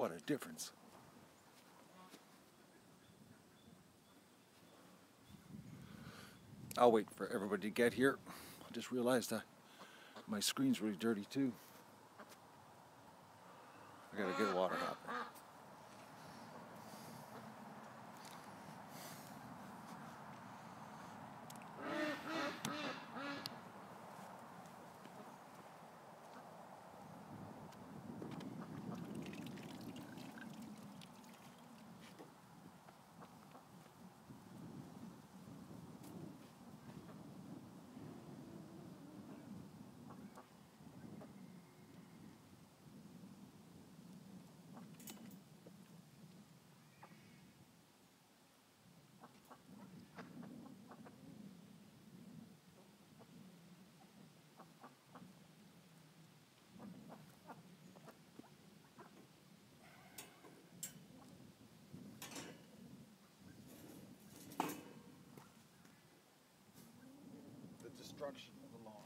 What a difference. I'll wait for everybody to get here. I just realized that my screen's really dirty too. I gotta get water happening. Destruction of the lawn.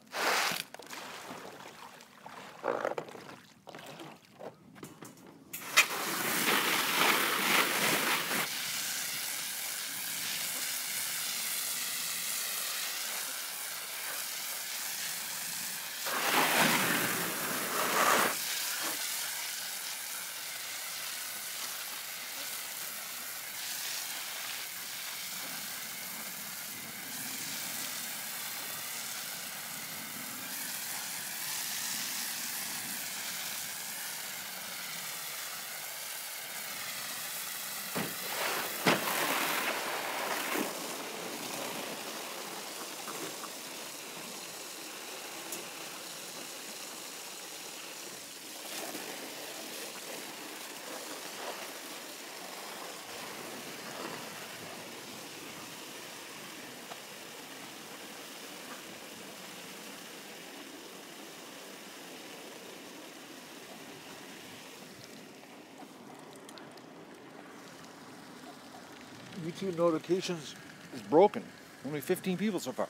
YouTube notifications is broken. Only 15 people so far.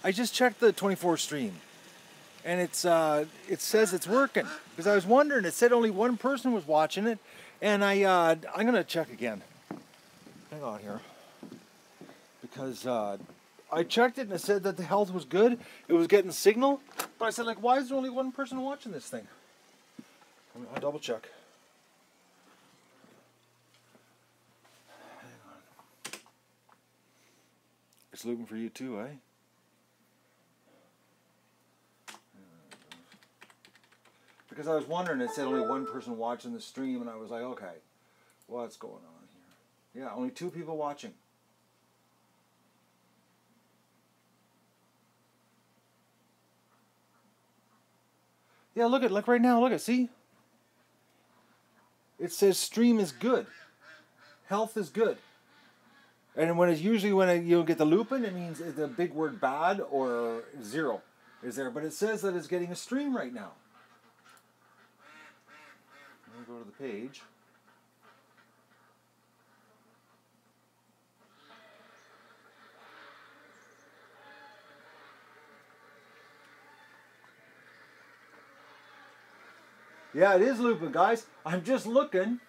I just checked the 24 stream, and it says it's working. Because I was wondering, it said only one person was watching it, and I'm gonna check again. Hang on here, because I checked it and it said that the health was good. It was getting signal, but I said, like, why is there only one person watching this thing? I'll double check. Hang on. It's looking for you too, eh? Because I was wondering, it said only one person watching the stream, and I was like, okay, what's going on here? Yeah, only 2 people watching. Yeah, look right now, look at, see? It says stream is good. Health is good. And when it's usually when you get the lupin, it means the big word bad or 0 is there. But it says that it's getting a stream right now. Let me go to the page. Yeah, it is lupin, guys. I'm just looking.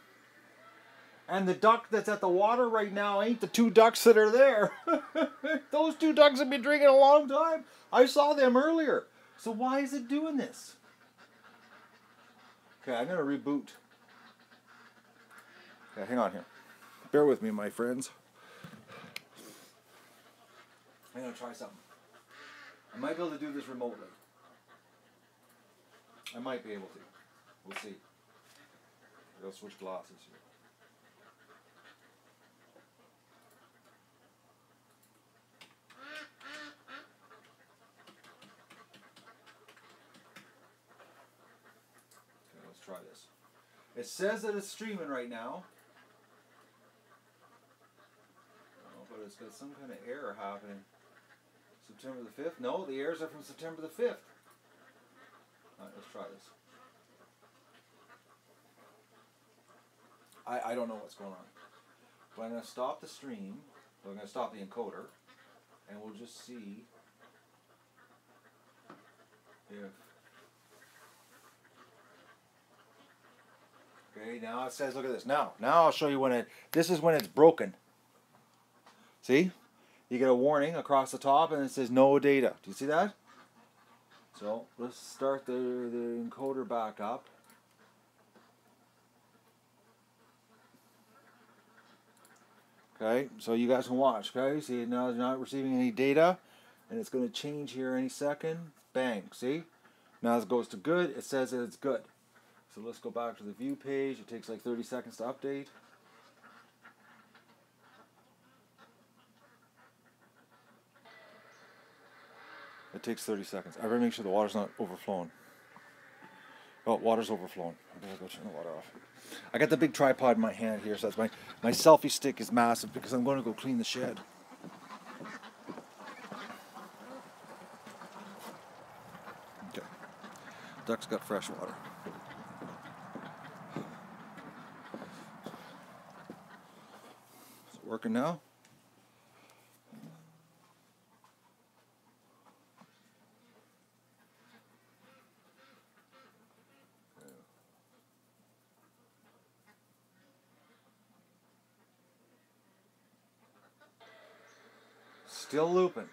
And the duck that's at the water right now ain't the 2 ducks that are there. Those 2 ducks have been drinking a long time. I saw them earlier. So why is it doing this? Okay, I'm going to reboot. Okay, hang on here. Bear with me, my friends. I'm going to try something. I might be able to do this remotely. I might be able to. We'll see. I'll switch glasses here. Okay, let's try this. It says that it's streaming right now. Oh, but it's got some kind of error happening. September the 5th? No, the errors are from September the 5th. Alright, let's try this. I don't know what's going on. But I'm going to stop the stream. I'm going to stop the encoder. And we'll just see if Okay, now it says, look at this. Now I'll show you when this is when it's broken. See? You get a warning across the top and it says no data. Do you see that? So let's start the encoder back up. Okay, so you guys can watch. Okay, see now it's not receiving any data, and it's going to change here any second. Bang, see? Now it goes to good. It says that it's good. So let's go back to the view page. It takes like 30 seconds to update. It takes 30 seconds. I better make sure the water's not overflowing. Oh, water's overflowing. I better go turn the water off. I got the big tripod in my hand here, so that's my selfie stick is massive because I'm going to go clean the shed. Okay. Duck's got fresh water. Is it working now? Still looping.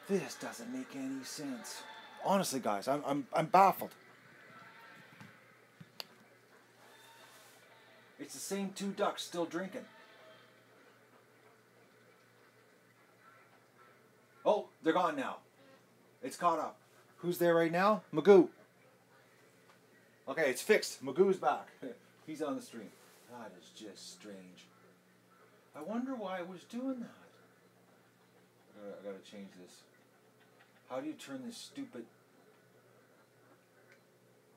This doesn't make any sense. Honestly, guys, I'm baffled. It's the same two ducks still drinking. Oh, they're gone now. It's caught up. Who's there right now? Magoo. Okay, it's fixed. Magoo's back. He's on the stream. That is just strange. I wonder why it was doing that. I gotta change this. How do you turn this stupid...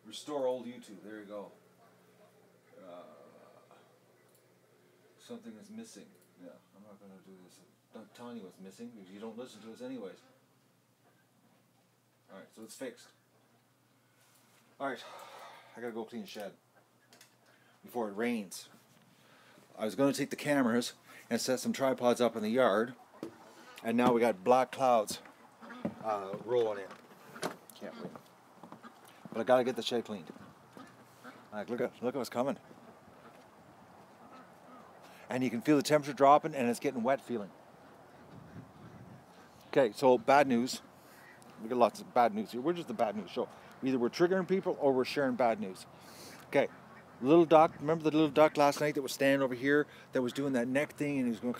Restore old YouTube. There you go. Something is missing. Yeah, I'm not gonna do this. I'm not telling you what's missing because you don't listen to us anyways. Alright, so it's fixed. Alright, I gotta go clean the shed before it rains. I was going to take the cameras and set some tripods up in the yard, and now we got black clouds rolling in. Can't wait. But I got to get the shed cleaned. Like, look at what's coming. And you can feel the temperature dropping, and it's getting wet feeling. Okay, so bad news. We got lots of bad news here. We're just the bad news show. Either we're triggering people or we're sharing bad news. Okay. Little duck, remember the little duck last night that was standing over here that was doing that neck thing and he was going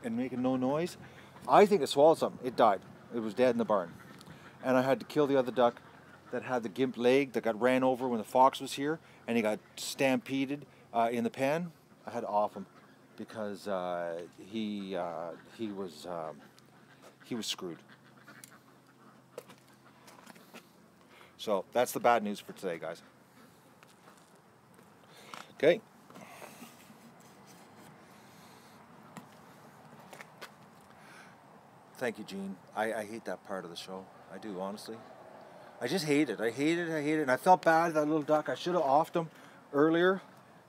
and making no noise? I think it swallowed something. It died. It was dead in the barn. And I had to kill the other duck that had the gimp leg that got ran over when the fox was here and he got stampeded in the pen. I had to off him because he was screwed. So that's the bad news for today, guys. Okay. Thank you, Gene. I hate that part of the show. I do, honestly. I just hate it. I hate it. And I felt bad, that little duck. I should have offed him earlier.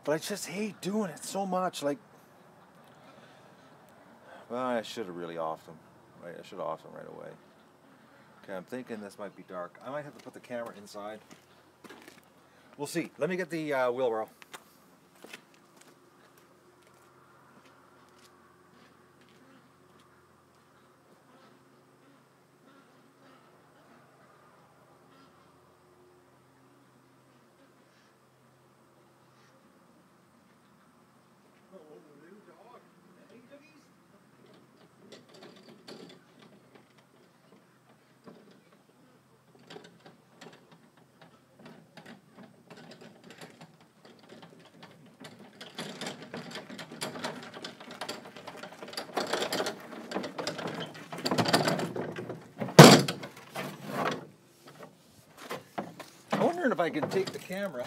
But I just hate doing it so much. Like, well, I should have really offed him. Right? I should have offed him right away. Okay, I'm thinking this might be dark. I might have to put the camera inside. We'll see. Let me get the wheelbarrow. I'm wondering if I can take the camera.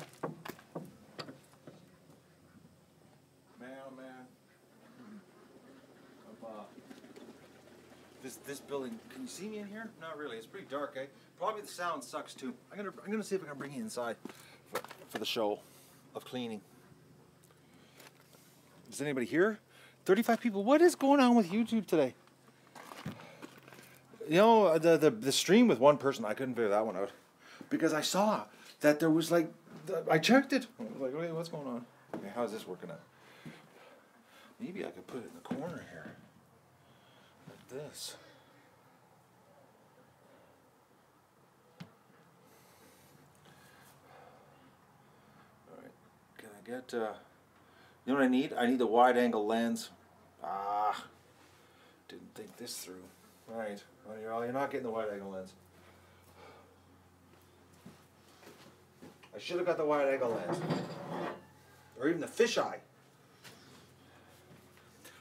Man, oh man. This building. Can you see me in here? Not really. It's pretty dark, eh? Probably the sound sucks too. I'm gonna see if I can bring you inside for the show of cleaning. Is anybody here? 35 people. What is going on with YouTube today? You know, the stream with one person, I couldn't figure that one out. because I saw that there was like, I checked it. I was like, wait, what's going on? Okay, how's this working out? Maybe I could put it in the corner here, like this. All right, can I get, you know what I need? I need the wide angle lens. Ah, didn't think this through. All right, well, you're not getting the wide angle lens. I should have got the wide angle lens. Or even the fisheye.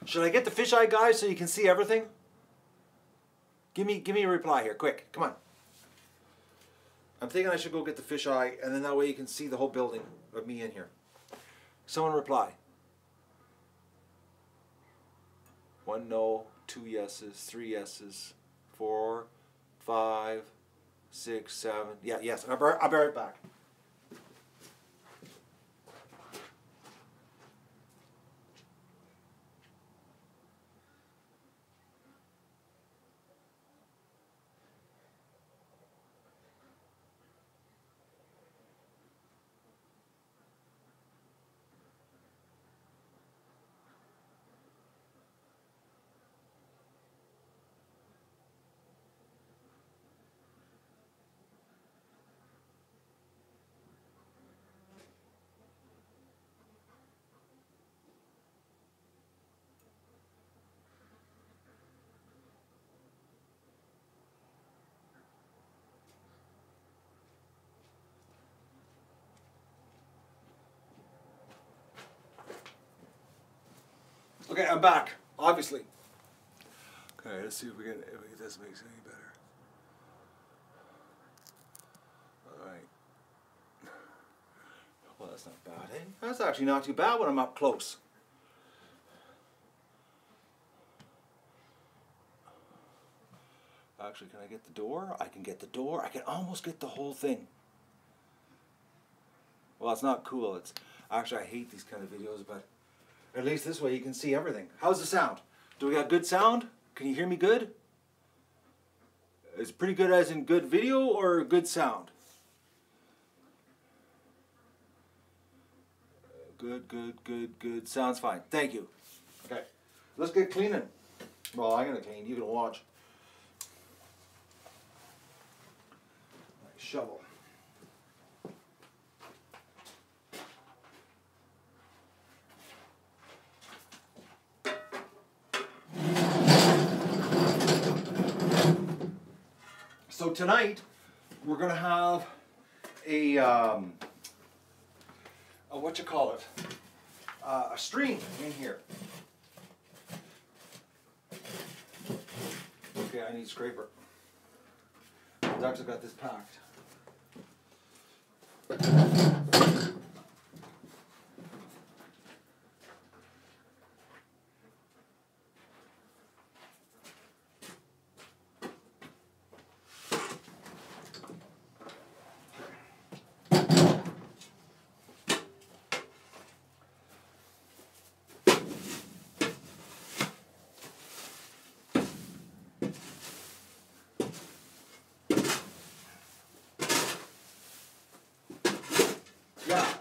Should I get the fisheye, guys, so you can see everything? Give me a reply here, quick. Come on. I'm thinking I should go get the fisheye, and then that way you can see the whole building of me in here. Someone reply. 1 no, 2 yeses, 3 yeses, 4, 5, 6, 7. Yeah, yes. I'll be right back. Okay, I'm back, obviously. Okay, let's see if this makes it any better. Alright. Well, that's not bad, eh? That's actually not too bad when I'm up close. Actually, can I get the door? I can get the door. I can almost get the whole thing. Well, it's not cool. It's actually, I hate these kind of videos, but at least this way you can see everything. How's the sound? Do we got good sound? Can you hear me good? Is it pretty good as in good video or good sound? Good. Sounds fine. Thank you. Okay, let's get cleaning. Well, I'm gonna clean. You can watch. Shovel. So tonight we're gonna have a what you call it? A stream in here. Okay, I need a scraper. I've actually got this packed.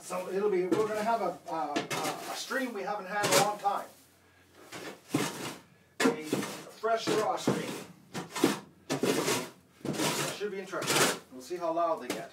So it'll be, we're going to have a stream we haven't had in a long time. A fresh raw stream. That should be interesting. We'll see how loud they get.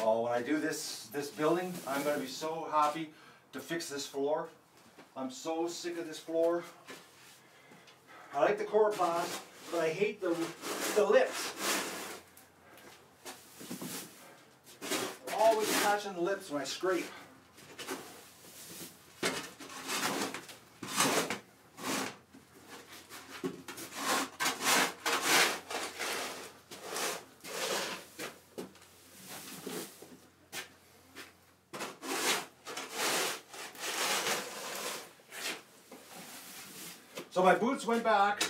When I do this building, I'm going to be so happy to fix this floor. I'm so sick of this floor. I like the coroplast, but I hate the lips. They're always catching the lips when I scrape. So So my boots went back.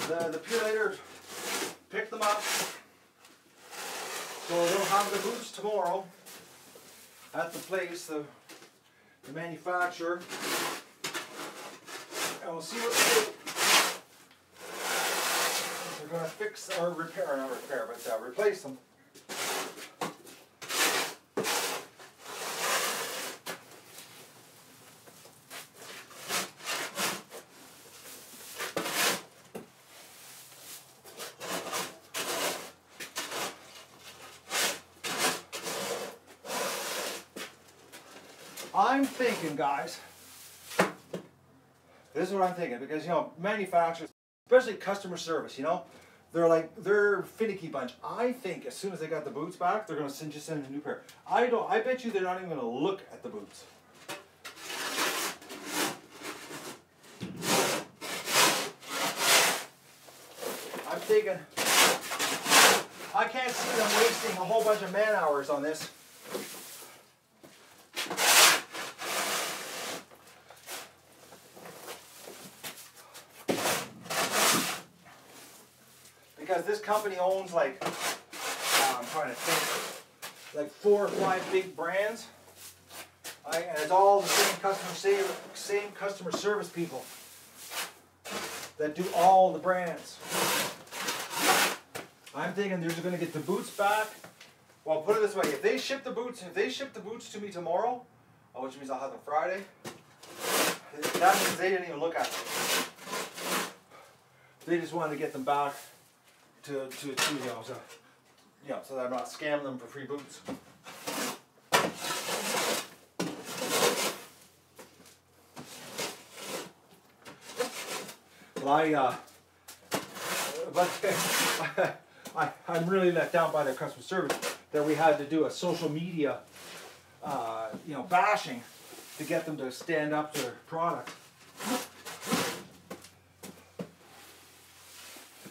The Purelator picked them up. So they'll have the boots tomorrow at the place, the manufacturer. And we'll see what they do. They're going to fix or repair, not repair, but replace them. I'm thinking, guys, this is what I'm thinking, because, you know, manufacturers, especially customer service, you know, they're finicky bunch. I think as soon as they got the boots back, they're going to just send a new pair. I bet you they're not even going to look at the boots. I'm thinking, I can't see them wasting a whole bunch of man hours on this. Because this company owns, like, I'm trying to think, like 4 or 5 big brands, and it's all the same customer service people that do all the brands. I'm thinking they're going to get the boots back. Well, put it this way: if they ship the boots to me tomorrow, which means I'll have them Friday, that means they didn't even look at them. They just wanted to get them back. So that I'm not scamming them for free boots. Well, I'm really let down by their customer service that we had to do a social media, bashing to get them to stand up to their product.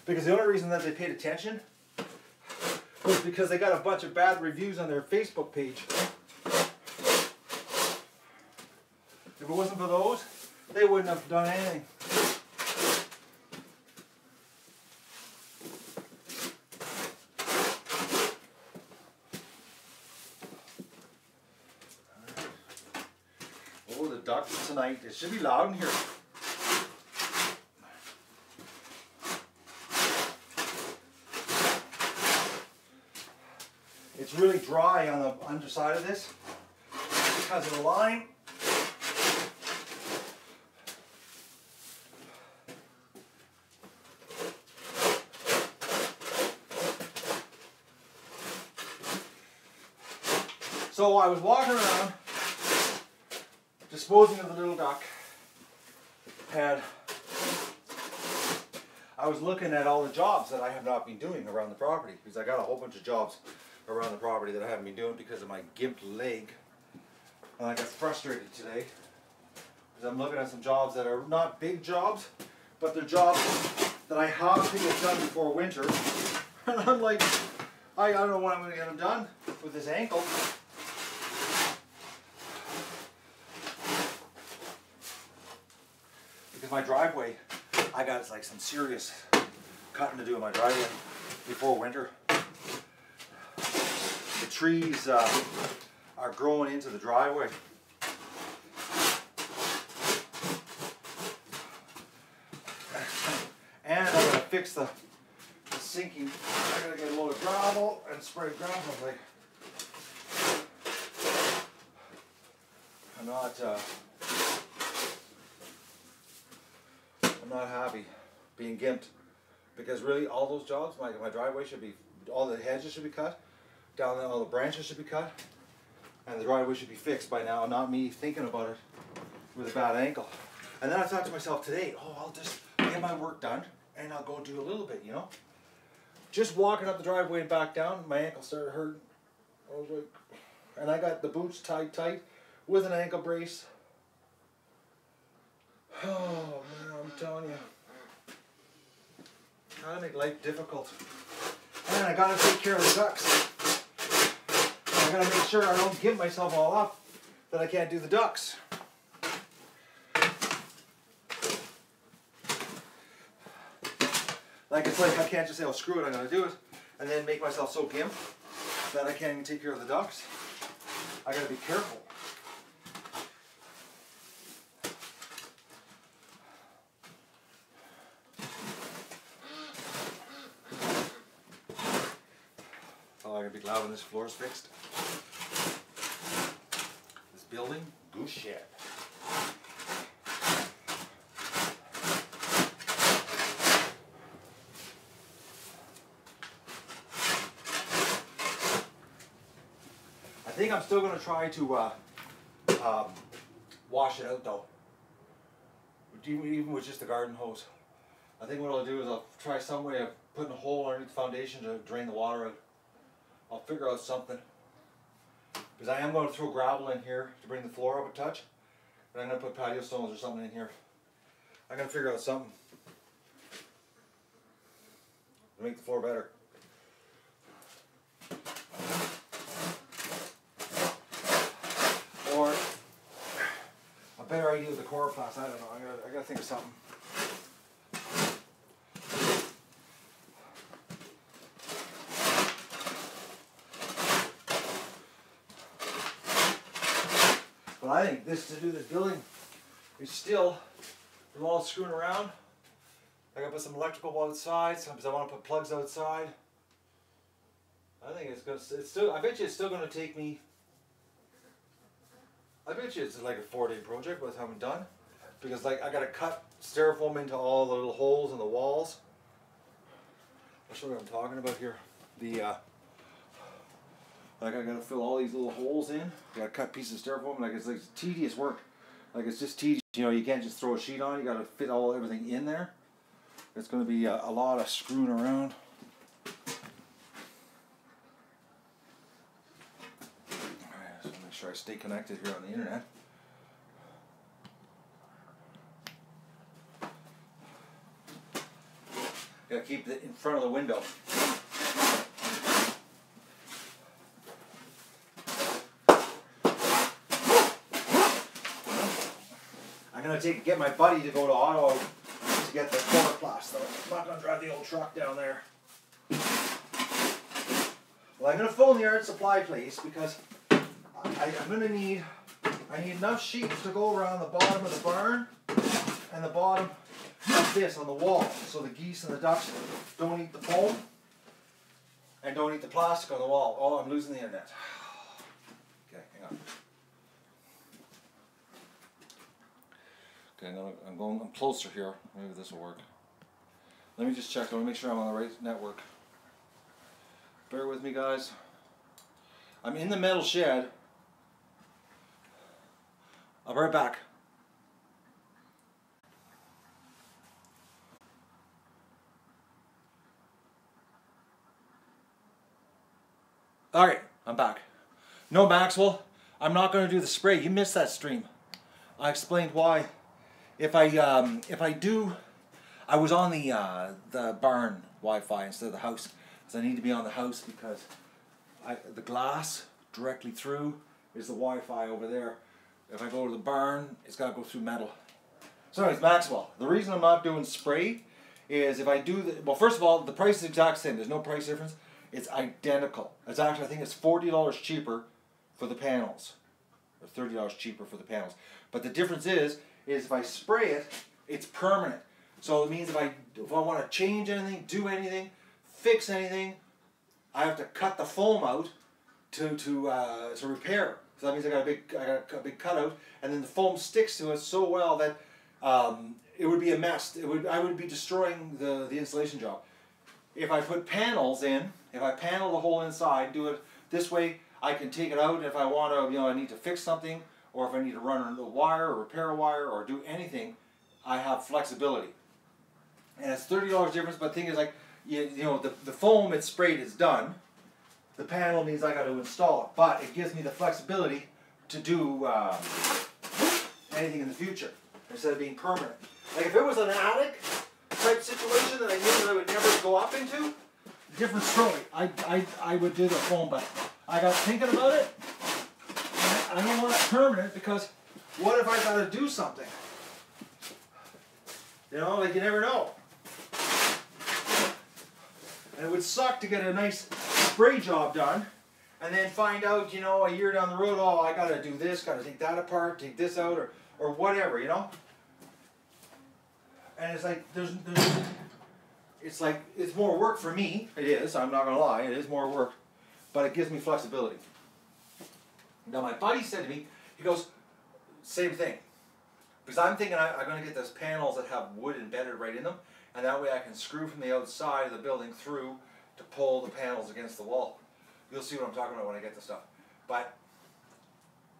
Because the only reason that they paid attention was because they got a bunch of bad reviews on their Facebook page. If it wasn't for those, they wouldn't have done anything. Oh, the ducks tonight. It should be loud in here. It's really dry on the underside of this because of the line. So I was walking around disposing of the little duck, and I was looking at all the jobs that I have not been doing around the property, because I got a whole bunch of jobs around the property that I haven't been doing because of my gimped leg. And I got frustrated today because I'm looking at some jobs that are not big jobs, but they're jobs that I have to get done before winter. And I'm like, I don't know when I'm going to get them done with this ankle. Because my driveway, I got like some serious cutting to do in my driveway before winter. The trees are growing into the driveway. And I'm going to fix the sinking. I got to get a load of gravel and spray gravel. Like, I'm not happy being gimped, because really all those jobs, my driveway should be, all the hedges should be cut, down there all the branches should be cut, and the driveway should be fixed by now, not me thinking about it with a bad ankle. And then I thought to myself today, oh, I'll just get my work done and I'll go do a little bit, you know. Just walking up the driveway and back down, my ankle started hurting. I was like, and I got the boots tied tight with an ankle brace. Oh man, I'm telling you, gotta make life difficult. And I gotta take care of the ducks. I gotta make sure I don't give myself all up that I can't do the ducks. Like, it's like I can't just say, oh, screw it, I'm going to do it, and then make myself so gimp that I can't even take care of the ducks. I got to be careful. Oh, I'm going to be glad when this floor is fixed. This building, goose shed. I think I'm still going to try to wash it out though, even with just the garden hose. I think what I'll do is I'll try some way of putting a hole underneath the foundation to drain the water out. I'll figure out something. Because I am going to throw gravel in here to bring the floor up a touch. And I'm going to put patio stones or something in here. I'm going to figure out something to make the floor better. Or a better idea with the coroplast. I don't know. I got to think of something. But I think this to do this building is still, with all screwing around. I gotta put some electrical outside, because I want to put plugs outside. I think it's still, I bet you it's still gonna take me, I bet you it's like a 4-day project by the time I'm done. Because like I gotta cut styrofoam into all the little holes in the walls. I'll show you what I'm talking about here. Like I gotta fill all these little holes in. I gotta cut pieces of styrofoam. Like it's tedious work. Like it's just tedious. You know, you can't just throw a sheet on. You gotta fit everything in there. It's gonna be a lot of screwing around. Alright, so make sure I stay connected here on the internet. Gotta keep it in front of the window. I'm gonna get my buddy to go to Ottawa to get the coroplast though. I'm not gonna drive the old truck down there. Well, I'm gonna phone the art supply place because I'm gonna need enough sheets to go around the bottom of the barn and the bottom of this on the wall, so the geese and the ducks don't eat the foam and don't eat the plastic on the wall. Oh, I'm losing the internet. Okay, hang on. Okay, now I'm closer here. Maybe this will work. Let me just check. I want to make sure I'm on the right network. Bear with me, guys. I'm in the metal shed. I'll be right back. Alright, I'm back. No, Maxwell, I'm not going to do the spray. You missed that stream. I explained why. If I do, I was on the barn Wi-Fi instead of the house, because I need to be on the house because the glass directly through is the Wi-Fi over there. If I go to the barn, it's got to go through metal. So anyways, Maxwell, the reason I'm not doing spray is if I do, well, first of all, the price is the exact same. There's no price difference. It's identical. It's actually, I think it's $40 cheaper for the panels, or $30 cheaper for the panels. But the difference is if I spray it, it's permanent. So it means if I want to change anything, do anything, fix anything, I have to cut the foam out to repair. So that means I got a big cutout, and then the foam sticks to it so well that it would be a mess. I would be destroying the installation job. If I put panels in, if I panel the whole inside, do it this way, I can take it out if I want to, I need to fix something, or if I need to run a wire or repair a wire or do anything, I have flexibility. And it's $30 difference, but the thing is, like, the foam it's sprayed is done. The panel means I got to install it, but it gives me the flexibility to do anything in the future instead of being permanent. Like if it was an attic type situation that I knew that I would never go up into, different story. I would do the foam, but I got thinking about it. I don't want it permanent because what if I got to do something? Like you never know. And it would suck to get a nice spray job done and then find out, you know, a year down the road, oh, I gotta do this, gotta take that apart, take this out, or whatever, you know? And it's like, it's more work for me. It is, I'm not gonna lie, it is more work, but it gives me flexibility. Now my buddy said to me, he goes, same thing. Because I'm thinking I'm gonna get those panels that have wood embedded right in them, and that way I can screw from the outside of the building through to pull the panels against the wall. You'll see what I'm talking about when I get the stuff. But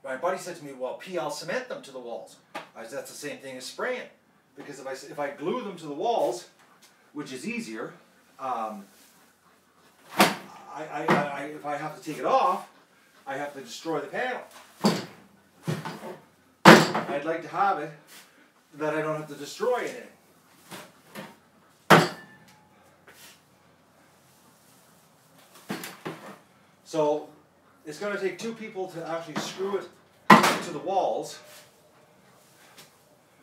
my buddy said to me, well, I'll cement them to the walls. I said, that's the same thing as spraying. Because if I glue them to the walls, which is easier, if I have to take it off, I have to destroy the panel. I'd like to have it that I don't have to destroy anything. So it's going to take 2 people to actually screw it to the walls.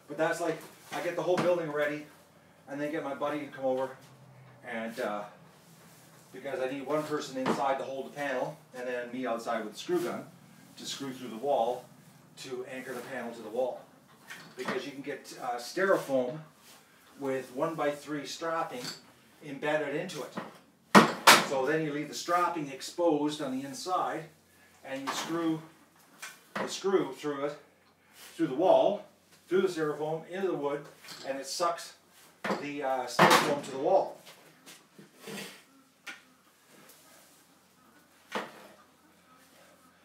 But that's like, I get the whole building ready and then get my buddy to come over, and because I need one person inside to hold the panel and then me outside with the screw gun to screw through the wall to anchor the panel to the wall. Because you can get styrofoam with 1x3 strapping embedded into it. So then you leave the strapping exposed on the inside, and you screw the screw through it, through the wall, through the styrofoam, into the wood, and it sucks the styrofoam to the wall.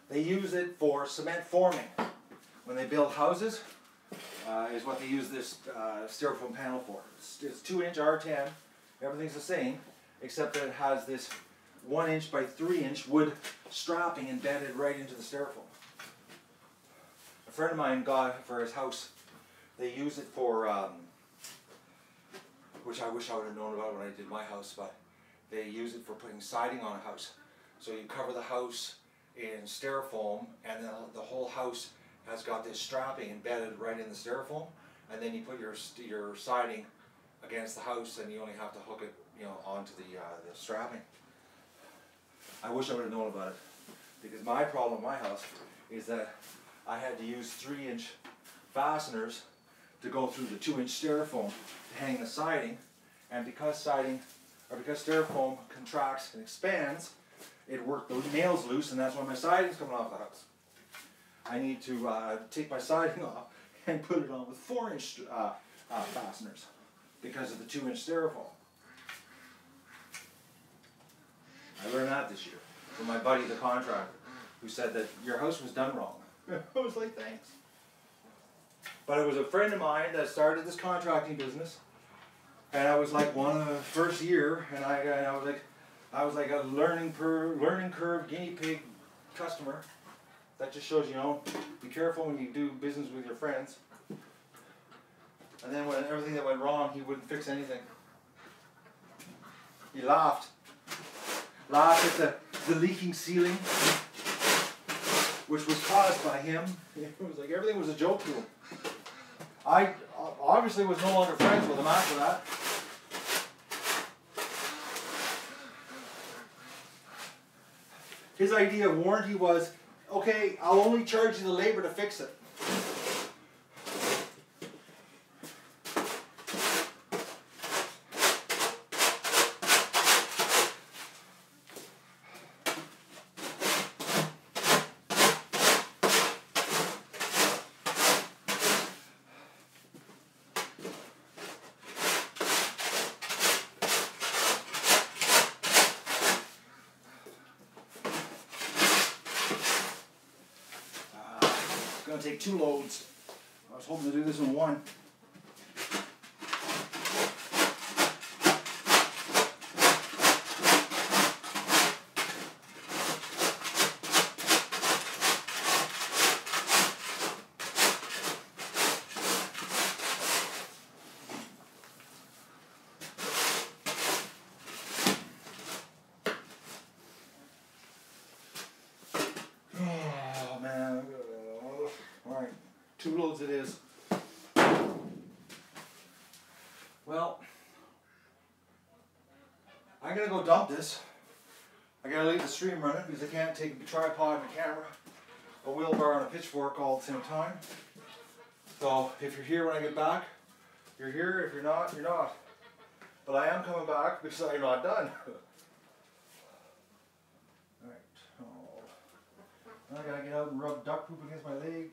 They use it for cement forming. When they build houses, is what they use this styrofoam panel for. It's 2-inch R10, everything's the same, except that it has this 1-inch by 3-inch wood strapping embedded right into the styrofoam. A friend of mine got for his house, they use it for, which I wish I would have known about when I did my house, but they use it for putting siding on a house. So you cover the house in styrofoam, and then the whole house has got this strapping embedded right in the styrofoam, and then you put your siding against the house, and you only have to hook it, you know, onto the strapping. I wish I would have known about it, because my problem in my house is that I had to use 3-inch fasteners to go through the 2-inch styrofoam to hang the siding, and because styrofoam contracts and expands, it worked the nails loose, and that's why my siding's coming off the house. I need to take my siding off and put it on with 4-inch fasteners because of the 2-inch styrofoam. I learned that this year from my buddy, the contractor, who said that your house was done wrong. I was like, thanks. But it was a friend of mine that started this contracting business, and I was like one of the first year, and I was like a learning curve guinea pig customer. That just shows, you know, be careful when you do business with your friends. And then when everything that went wrong, he wouldn't fix anything. He laughed. Laughed at the leaking ceiling, which was caused by him. It was like everything was a joke to him. I obviously was no longer friends with him after that. His idea of warranty was, okay, I'll only charge you the labor to fix it. Going to take 2 loads. I was hoping to do this in one. Oh man. Alright, 2 loads it is. Well, I'm gonna go dump this. I gotta leave the stream running because I can't take a tripod and a camera, a wheelbarrow and a pitchfork all at the same time. So if you're here when I get back, you're here. If you're not, you're not. But I am coming back because I'm not done. Alright. Oh. I gotta get out and rub duck poop against my leg.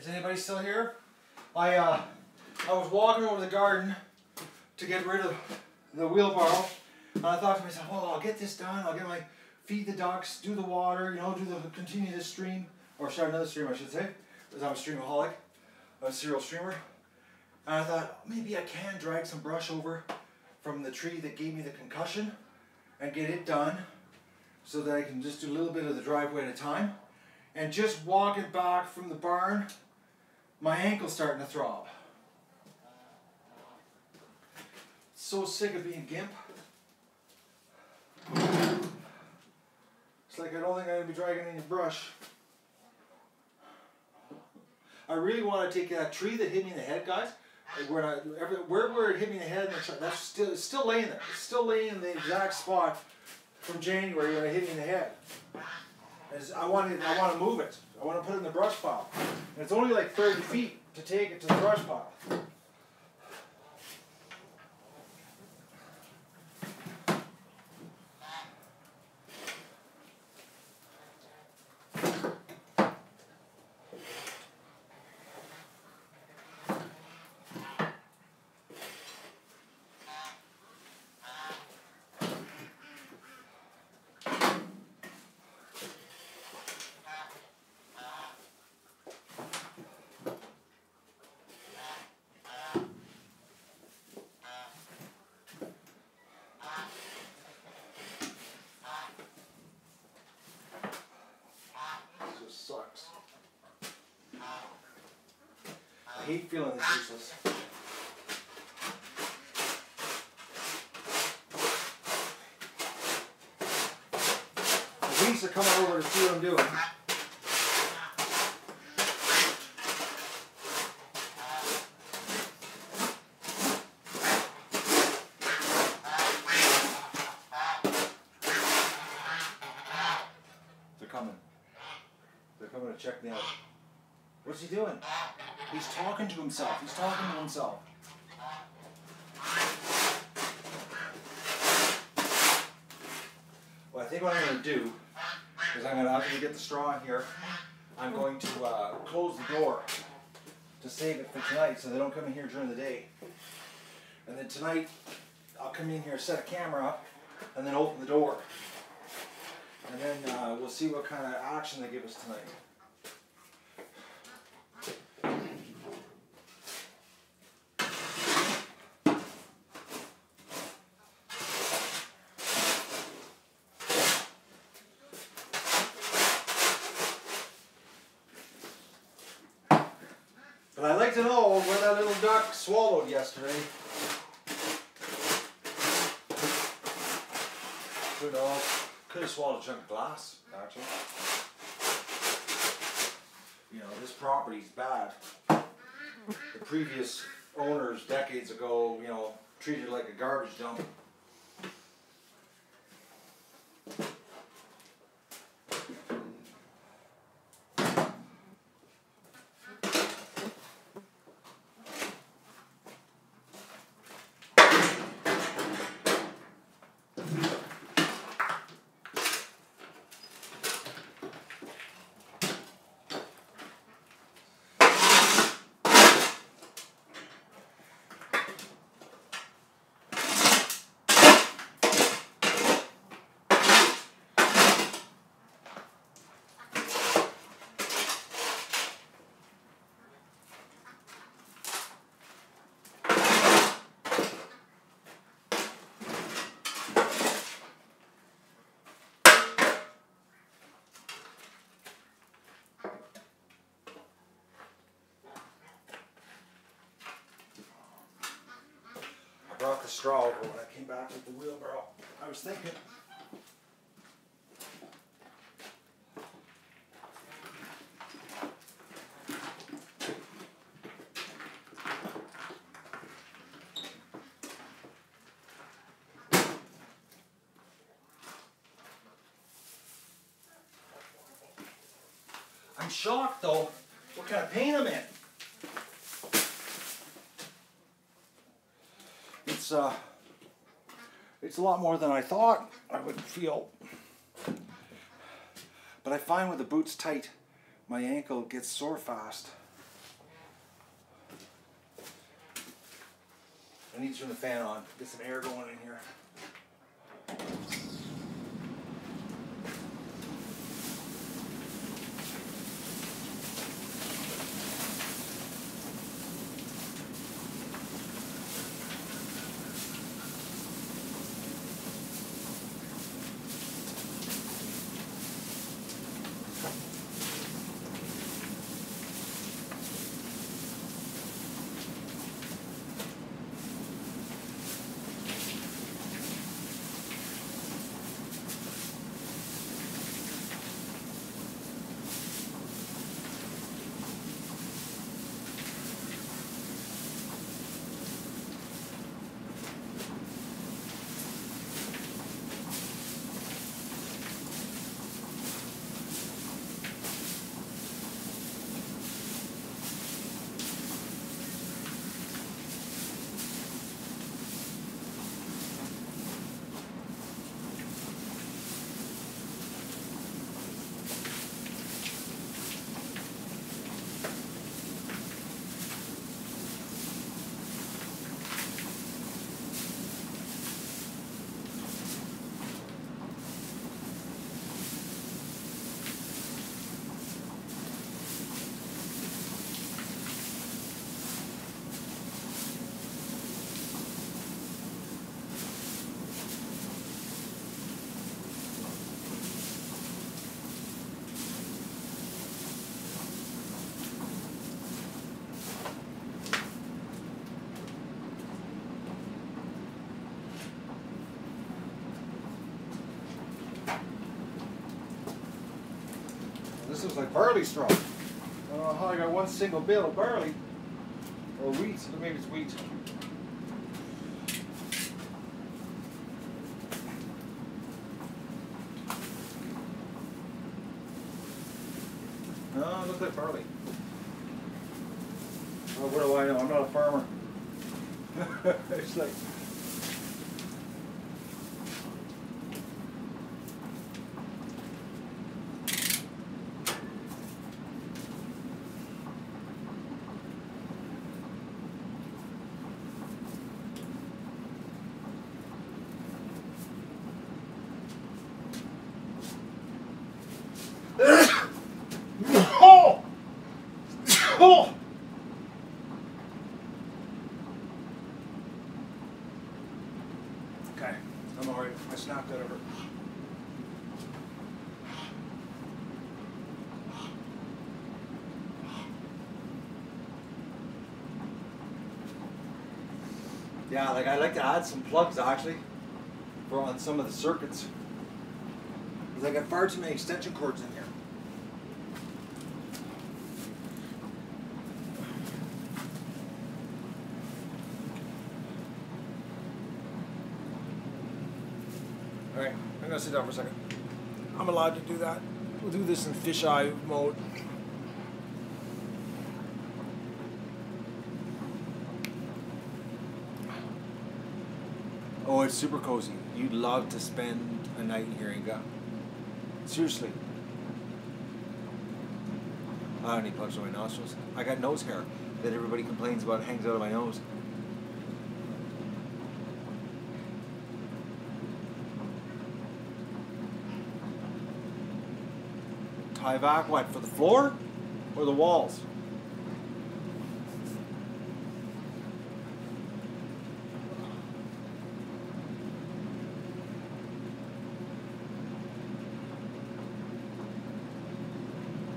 Is anybody still here? I was walking over the garden to get rid of the wheelbarrow, and I thought to myself, well, I'll get this done. I'll get my feed the ducks, do the water, you know, continue this stream, or start another stream, I should say, because I'm a streamaholic, a serial streamer. And I thought maybe I can drag some brush over from the tree that gave me the concussion, and get it done so that I can just do a little bit of the driveway at a time. And just walking back from the barn, my ankle's starting to throb. So sick of being gimp. It's like I don't think I'm going to be dragging any brush. I really want to take that tree that hit me in the head, guys. Where it hit me in the head, that's still laying there. It's still laying in the exact spot from January when it hit me in the head. I want to move it. I want to put it in the brush pile. And it's only like 30 feet to take it to the brush pile. Sucks. I hate feeling this useless. The police are coming over to see what I'm doing. They're coming. They're coming to check me out. What's he doing? He's talking to himself. He's talking to himself. Well, I think what I'm going to do is I'm going to, after we get the straw in here, I'm going to close the door to save it for tonight so they don't come in here during the day. And then tonight, I'll come in here, set a camera up, and then open the door. And then we'll see what kind of action they give us tonight. But I'd like to know where that little duck swallowed yesterday. Who knows? Could have swallowed a chunk of glass, actually. You know, this property's bad. The previous owners, decades ago, you know, treated it like a garbage dump. I brought the straw over when I came back with the wheelbarrow. I was thinking, I'm shocked though what kind of pain I'm in. It's a lot more than I thought I would feel. But I find with the boots tight, my ankle gets sore fast. I need to turn the fan on, get some air going in here. looks like barley straw. I don't know how I got one single bale of barley. Or wheat, maybe it's wheat. No, it looks like barley. Oh, what do I know? I'm not a farmer. It's like... Oh! Oh! Okay, I'm alright. I snapped that over. Yeah, like I like to add some plugs actually for on some of the circuits. Because I got far too many extension cords in here. Alright, I'm going to sit down for a second. I'm allowed to do that. We'll do this in fisheye mode. Oh, it's super cozy. You'd love to spend a night here in Ga. Seriously. I don't need plugs on my nostrils. I got nose hair that everybody complains about. It hangs out of my nose. Tyvek, what, for the floor or the walls?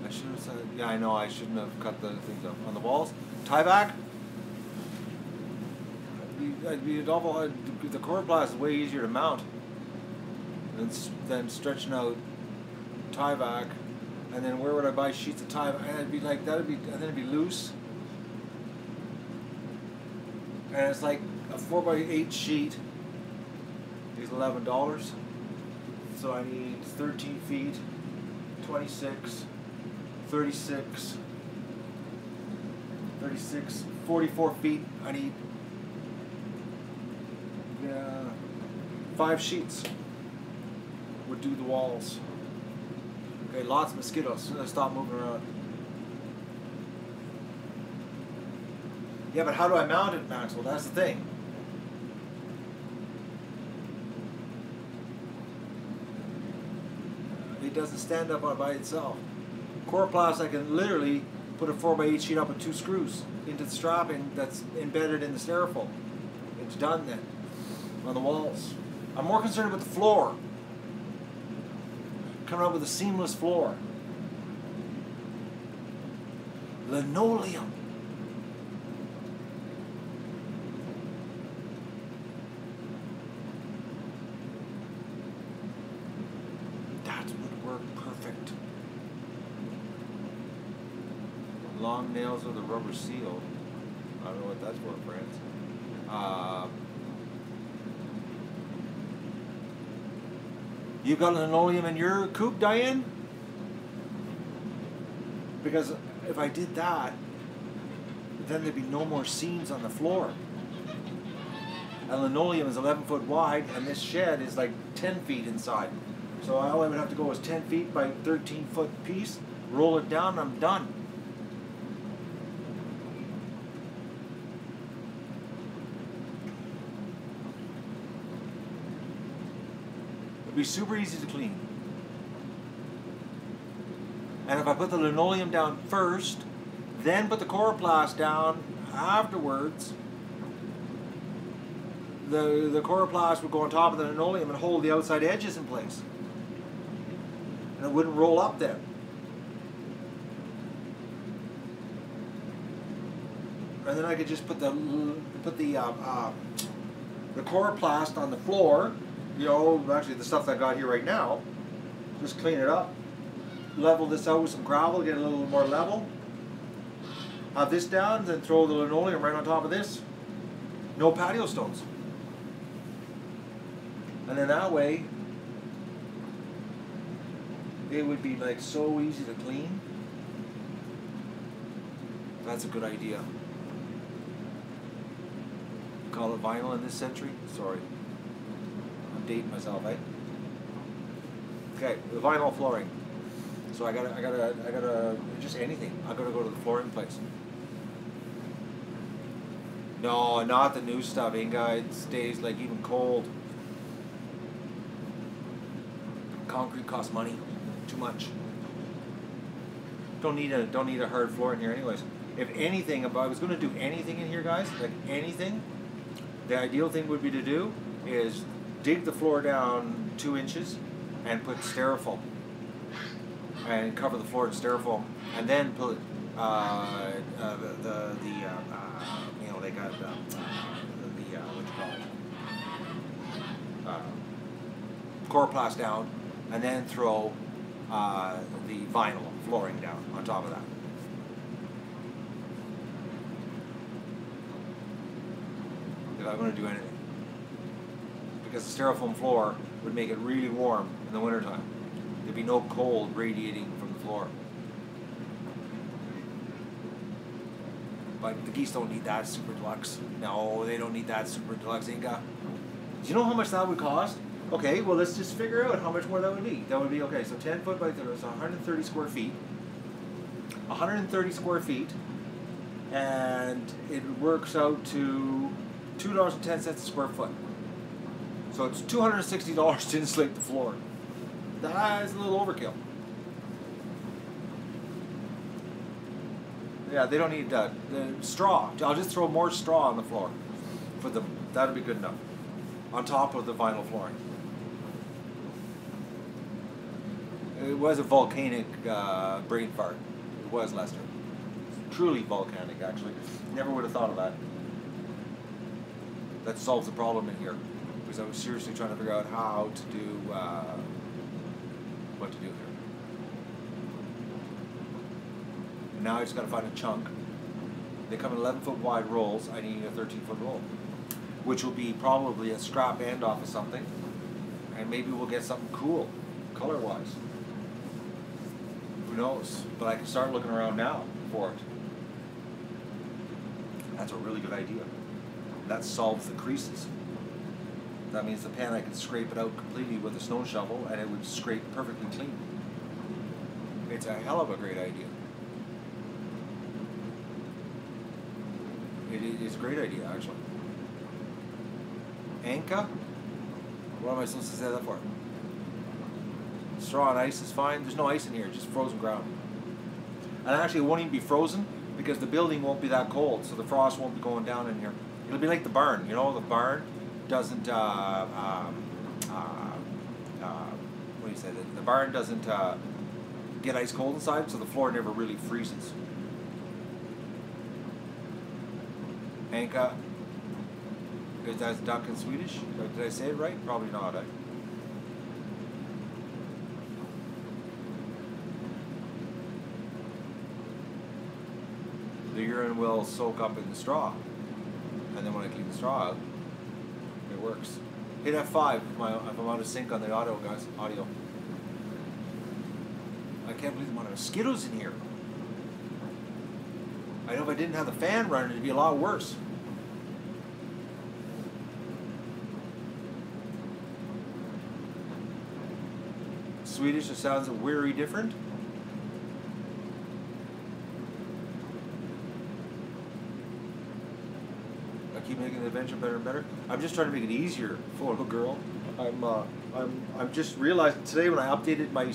I should have said, yeah, I know, I shouldn't have cut the things up. On the walls, Tyvek. The coroplast is way easier to mount than stretching out Tyvek. And then where would I buy sheets of Tyvek? And it'd be like, and then it'd be loose. And it's like a 4x8 sheet is $11. So I need 13 feet, 26, 36, 44 feet. I need 5 sheets would do the walls. Okay, lots of mosquitoes. As soon as I stop moving around. Yeah, but how do I mount it, Maxwell? That's the thing. It doesn't stand up by itself. Coroplast, I can literally put a 4x8 sheet up with 2 screws into the strapping that's embedded in the styrofoam. It's done then on the walls. I'm more concerned with the floor. Coming up with a seamless floor. Linoleum. That would work perfect. Long nails with a rubber seal. I don't know what that's for, friends. You got linoleum in your coop, Diane? Because if I did that, then there'd be no more seams on the floor. And linoleum is 11 foot wide, and this shed is like 10 feet inside. So all I would have to go is 10 feet by 13 foot piece, roll it down, and I'm done. It'd be super easy to clean. And if I put the linoleum down first, then put the coroplast down afterwards, the coroplast would go on top of the linoleum and hold the outside edges in place. And it wouldn't roll up there. And then I could just put the coroplast on the floor. You know, actually the stuff that I got here right now, just clean it up. level this out with some gravel, get it a little more level. Have this down, then throw the linoleum right on top of this. No patio stones. And then that way, it would be like so easy to clean. That's a good idea. Call it vinyl in this century? Sorry. I'm dating myself, eh? Okay, the vinyl flooring. So I gotta, just anything. I gotta go to the flooring place. No, not the new stuff, Inga. It stays like even cold. Concrete costs money. Too much. Don't need a hard floor in here anyways. If anything, if I was gonna do anything in here, guys, like anything, the ideal thing would be to do is dig the floor down 2 inches and put styrofoam and cover the floor in styrofoam, and then put you know, they got what you call it, coroplast down, and then throw the vinyl flooring down on top of that. If I'm going to do anything, because the styrofoam floor would make it really warm in the wintertime. There'd be no cold radiating from the floor. But the geese don't need that super deluxe. No, they don't need that super deluxe, Inga. Do you know how much that would cost? Okay, well let's just figure out how much more that would be. That would be, okay, so 10 foot by 30, so 130 square feet. 130 square feet, and it works out to $2.10 a square foot. So it's $260 to insulate the floor. That is a little overkill. Yeah, they don't need the straw. I'll just throw more straw on the floor for them. That'll be good enough. On top of the vinyl flooring. It was a volcanic brain fart. It was, Lester. Truly volcanic, actually. Never would have thought of that. That solves the problem in here. Because I was seriously trying to figure out how to do, what to do here. And now I just got to find a chunk. They come in 11-foot wide rolls. I need a 13-foot roll, which will be probably a scrap end off of something, and maybe we'll get something cool, color-wise. Who knows? But I can start looking around now for it. That's a really good idea. That solves the creases. That means the pan, I can scrape it out completely with a snow shovel, and it would scrape perfectly clean. It's a hell of a great idea. It is a great idea, actually. Anka? What am I supposed to say that for? Straw and ice is fine. There's no ice in here, just frozen ground. And actually it won't even be frozen because the building won't be that cold, so the frost won't be going down in here. It'll be like the barn, you know, the barn doesn't, what do you say, the barn doesn't get ice cold inside, so the floor never really freezes. Anka. Is that duck in Swedish? Did I say it right? Probably not, eh? The urine will soak up in the straw. And then when I clean the straw out, it works. Hit F5 if I'm out of sync on the audio, guys. Audio. I can't believe the amount of mosquitoes in here. I know if I didn't have the fan running, it'd be a lot worse. Swedish, it sounds very different. I keep making the adventure better and better. I'm just trying to make it easier for a girl. I'm just realizing today when I updated my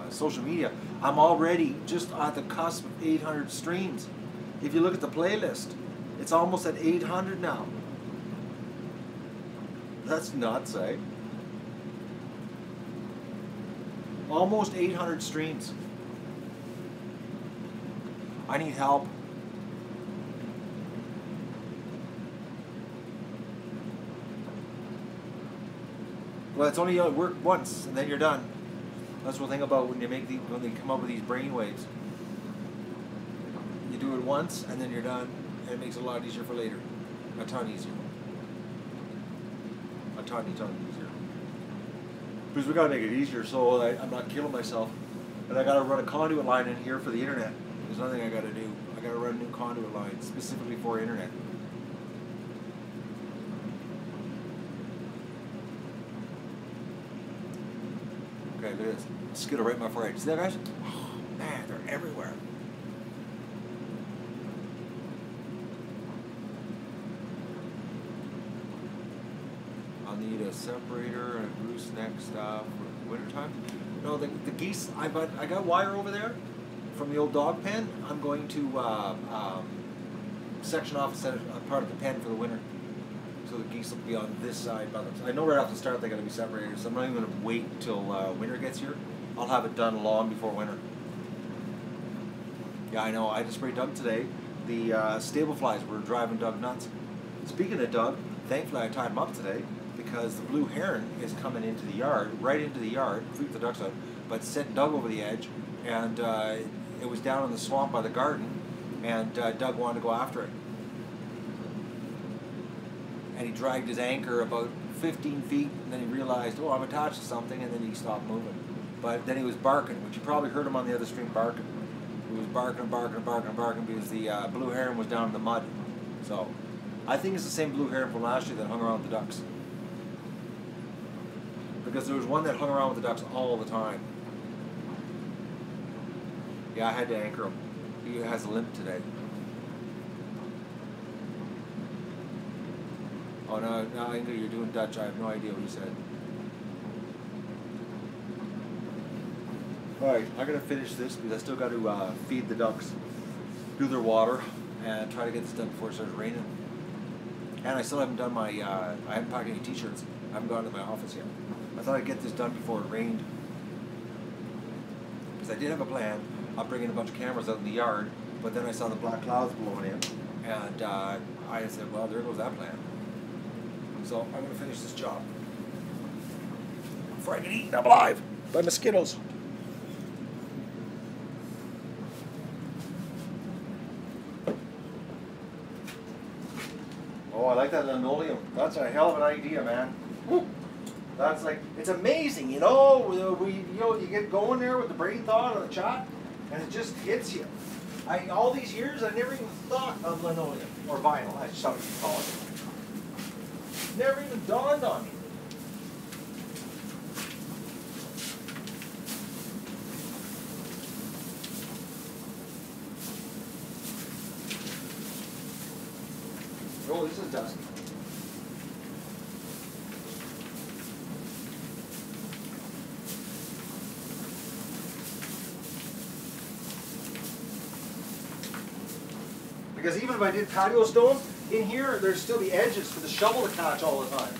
social media, I'm already just at the cusp of 800 streams. If you look at the playlist, it's almost at 800 now. That's nuts, eh? Almost 800 streams. I need help. Well, it's only work once, and then you're done. That's the thing about when they come up with these brain waves. You do it once and then you're done, and it makes it a lot easier for later. A ton easier. A ton easier. Because we gotta make it easier so I'm not killing myself. And I gotta run a conduit line in here for the internet. There's nothing I gotta do. I gotta run a new conduit line specifically for internet. Okay, look at this. Skittle right in my forehead. See that, guys? Oh, man, they're everywhere. I'll need a separator and a gooseneck stuff for wintertime. No, the geese, I got wire over there from the old dog pen. I'm going to section off a part of the pen for the winter. So the geese will be on this side by themselves. I know right off the start they're going to be separated, so I'm not even going to wait till winter gets here. I'll have it done long before winter. Yeah, I know. I just sprayed Doug today. The stable flies were driving Doug nuts. Speaking of Doug, thankfully I tied him up today because the blue heron is coming into the yard, right into the yard, freaked the ducks out, but sent Doug over the edge, and it was down in the swamp by the garden, and Doug wanted to go after it. And he dragged his anchor about 15 feet, and then he realized, oh, I'm attached to something, and then he stopped moving. But then he was barking, which you probably heard him on the other stream barking. He was barking because the blue heron was down in the mud. So I think it's the same blue heron from last year that hung around with the ducks. Because there was one that hung around with the ducks all the time. Yeah, I had to anchor him. He has a limp today. Oh no, Inga, you're doing Dutch. I have no idea what you said. Alright, I'm going to finish this because I still got to feed the ducks, do their water, and try to get this done before it starts raining. And I still haven't done my, I haven't packed any t-shirts. I haven't gone to my office yet. I thought I'd get this done before it rained. Because I did have a plan of bringing a bunch of cameras out in the yard, but then I saw the black clouds blowing in, and I said, well, there goes that plan. So I'm going to finish this job before I get eaten up alive by mosquitoes. Oh, I like that linoleum. That's a hell of an idea, man. Woo. That's like, it's amazing, you know. You get going there with the brain thought or the chat, and it just hits you. All these years, I never even thought of linoleum or vinyl. That's something you call it. Never even dawned on me. Oh, this is dusty. Because even if I did patio stone, in here there's still the edges for the shovel to catch all the time.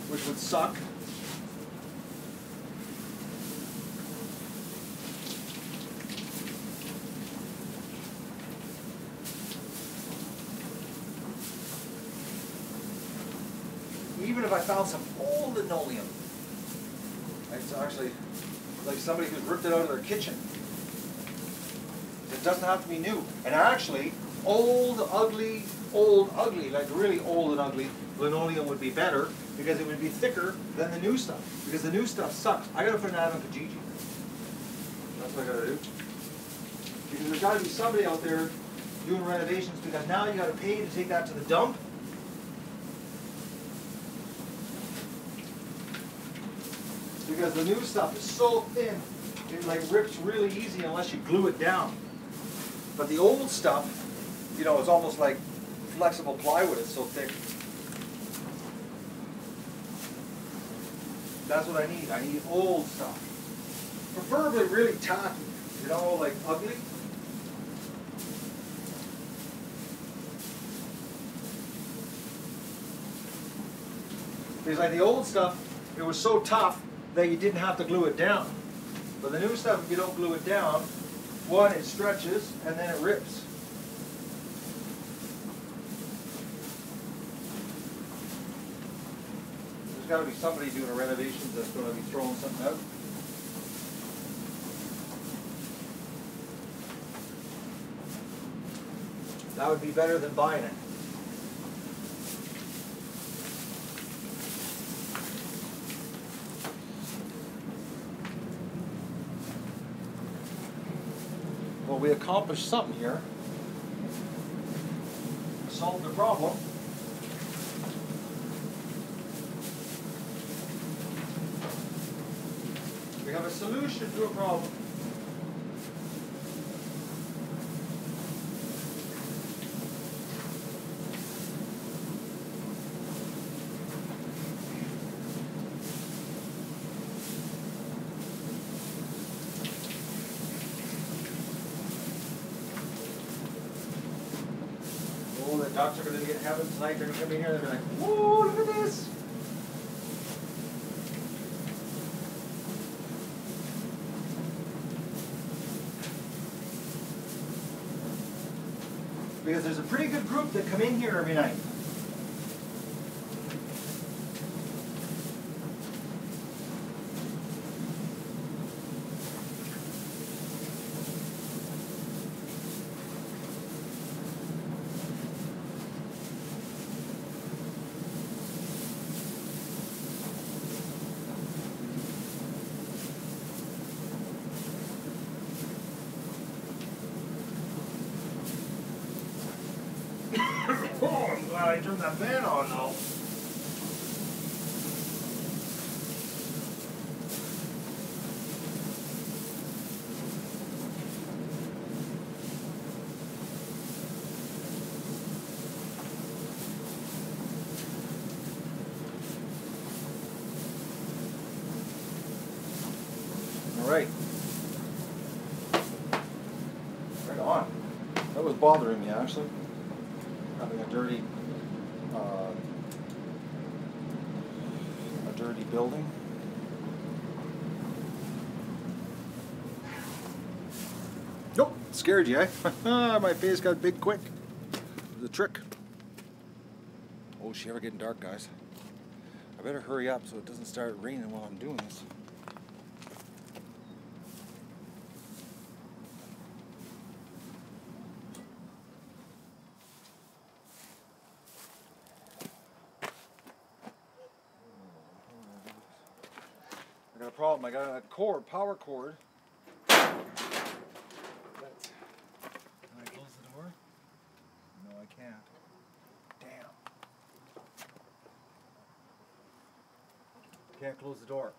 Which would suck. Even if I found some old linoleum, it's actually like somebody who's ripped it out of their kitchen. It doesn't have to be new. And actually, old, ugly, like really old and ugly linoleum would be better because it would be thicker than the new stuff. Because the new stuff sucks. I gotta put an ad on Kijiji. That's what I gotta do. Because there's gotta be somebody out there doing renovations because now you gotta pay to take that to the dump. Because the new stuff is so thin, it like rips really easy unless you glue it down. But the old stuff, you know, it's almost like flexible plywood, it's so thick. That's what I need. I need old stuff. Preferably really tacky, you know, like ugly. Because like the old stuff, it was so tough that you didn't have to glue it down. But the new stuff, if you don't glue it down, one, it stretches, and then it rips. There's got to be somebody doing a renovation that's going to be throwing something out. That would be better than buying it. Well, we accomplished something here. Solved the problem. We have a solution to a problem. Oh, the ducks are going to get heaven tonight. They're going to come in here and they're going to be like, whoa, look at this. Because there's a pretty good group that come in here every night. Oh, I'm glad I turned that fan on now. All right. Right on. That was bothering me, actually. Having a dirty building. Nope, scared you, eh? My face got big quick. It was a trick. Oh, she ever getting dark, guys. I better hurry up so it doesn't start raining while I'm doing this. I got a problem. I got a cord, power cord. Can I close the door? No, I can't. Damn. Can't close the door.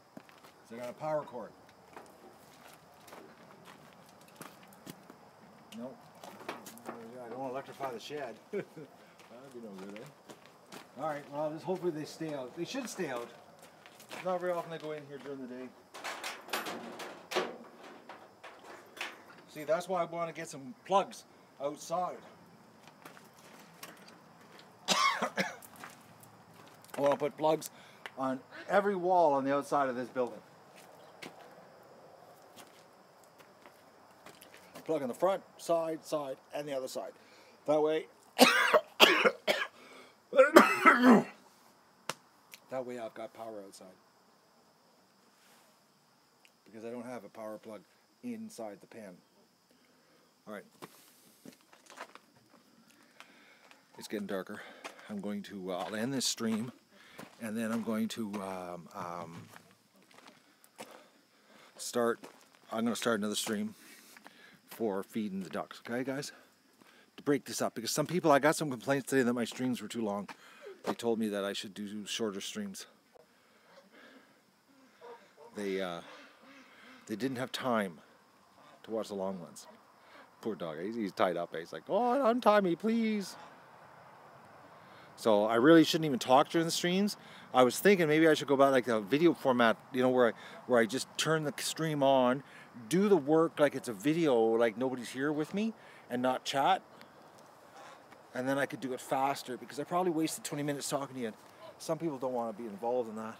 So I got a power cord. Nope. I don't want to electrify the shed. That'd be no good, eh? Alright, well, just hopefully they stay out. They should stay out. Not very often I go in here during the day. See, that's why I want to get some plugs outside. I want to put plugs on every wall on the outside of this building. Plug on the front, side, and the other side. That way, that way I've got power outside. Because I don't have a power plug inside the pan. Alright. It's getting darker. I'm going to, I'll end this stream, and then I'm going to I'm going to start another stream for feeding the ducks. Okay, guys? To break this up, because some people, I got some complaints today that my streams were too long. They told me that I should do shorter streams. They didn't have time to watch the long ones. Poor dog, he's tied up. He's like, oh, untie me, please. So I really shouldn't even talk during the streams. I was thinking maybe I should go back like a video format, you know, where I just turn the stream on, do the work like it's a video, like nobody's here with me, and not chat. And then I could do it faster, because I probably wasted 20 minutes talking to you. Some people don't want to be involved in that.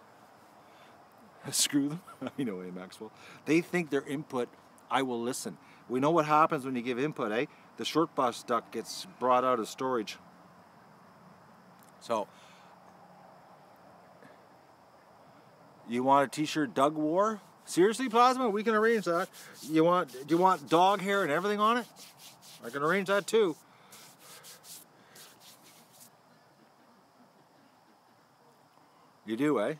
Screw them. You know, Maxwell. They think their input, I will listen. We know what happens when you give input, eh? The short bus duck gets brought out of storage. So, You want a t-shirt Doug wore? Seriously, Plasma? We can arrange that. Do you want dog hair and everything on it? I can arrange that too. You do, eh?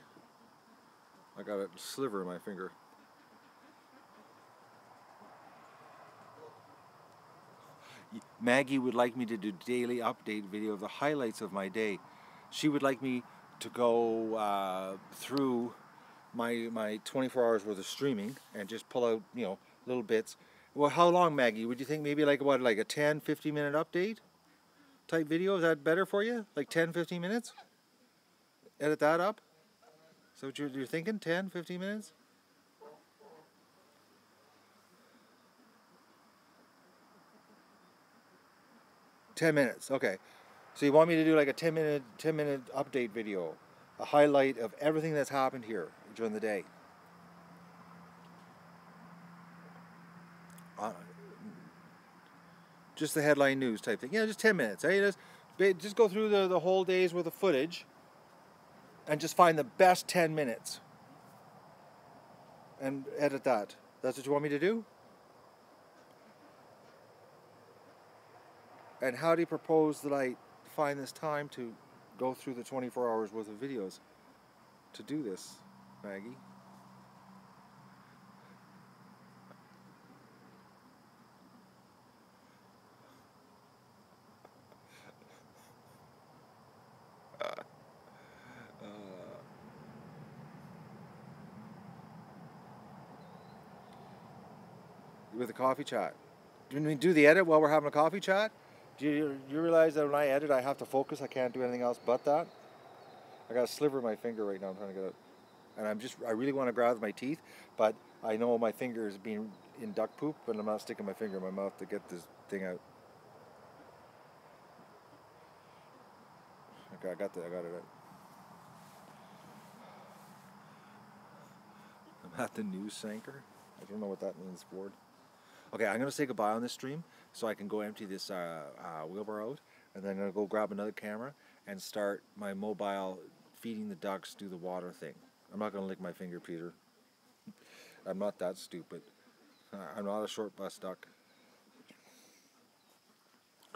I got a sliver in my finger. Maggie would like me to do daily update video of the highlights of my day. She would like me to go through my 24 hours worth of streaming and just pull out, you know, little bits. Well, how long, Maggie? Would you think maybe like what, like a 10, 15 minute update type video? Is that better for you? Like 10, 15 minutes? Edit that up? Is that what you're thinking? 10, 15 minutes? $10, okay. So you want me to do like a 10 minute update video, a highlight of everything that's happened here during the day. Just the headline news type thing. Yeah, just 10 minutes. Eh? Just go through the whole day's worth of footage and just find the best 10 minutes and edit that. That's what you want me to do? And how do you propose that I find this time to go through the 24 hours worth of videos to do this, Maggie? With a coffee chat. Do we do the edit while we're having a coffee chat? Do you realize that when I edit I have to focus? I can't do anything else but that? I got a sliver in my finger right now I'm trying to get it. And I really want to grab my teeth, but I know my finger is being in duck poop, but I'm not sticking my finger in my mouth to get this thing out. Okay, I got it out. I'm at the news anchor. I don't know what that means, Ford. Okay, I'm going to say goodbye on this stream so I can go empty this wheelbarrow out, and then I'm going to go grab another camera and start my mobile feeding the ducks, do the water thing. I'm not going to lick my finger, Peter. I'm not that stupid. I'm not a short bus duck.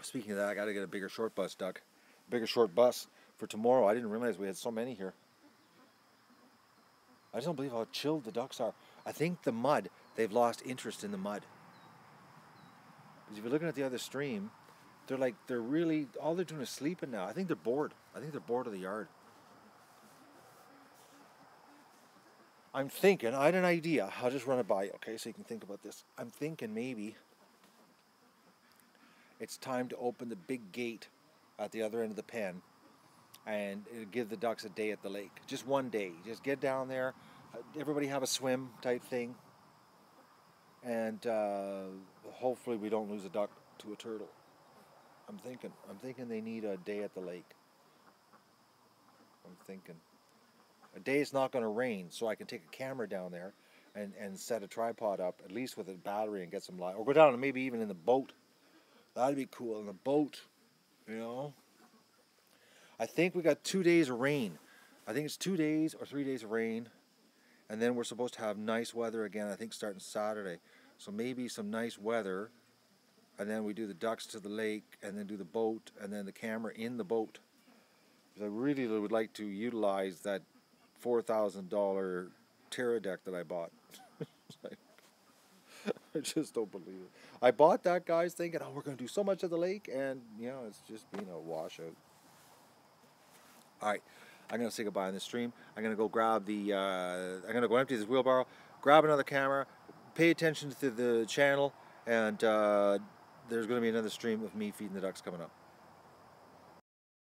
Speaking of that, I got to get a bigger short bus duck. Bigger short bus for tomorrow. I didn't realize we had so many here. I just don't believe how chilled the ducks are. I think the mud, they've lost interest in the mud. Because if you're looking at the other stream, they're really, all they're doing is sleeping now. I think they're bored. I think they're bored of the yard. I'm thinking, I had an idea. I'll just run it by you, okay, so you can think about this. I'm thinking maybe it's time to open the big gate at the other end of the pen and give the ducks a day at the lake. Just one day. Just get down there, everybody have a swim type thing, and hopefully we don't lose a duck to a turtle. I'm thinking they need a day at the lake. I'm thinking. A day is not going to rain, so I can take a camera down there and set a tripod up, at least with a battery, and get some light. Or go down and maybe even in the boat. That'd be cool, in the boat, you know. I think we got 2 days of rain. I think it's 2 days or 3 days of rain. And then we're supposed to have nice weather again, I think starting Saturday. So maybe some nice weather. And then we do the ducks to the lake, and then do the boat, and then the camera in the boat. Because I really would like to utilize that $4,000 Terra deck that I bought. I just don't believe it. I bought that, guys, thinking, oh, we're going to do so much at the lake, and, you know, it's just been a washout. All right, I'm going to say goodbye on this stream. I'm going to go grab the, I'm going to go empty this wheelbarrow, grab another camera, pay attention to the channel, and there's going to be another stream of me feeding the ducks coming up.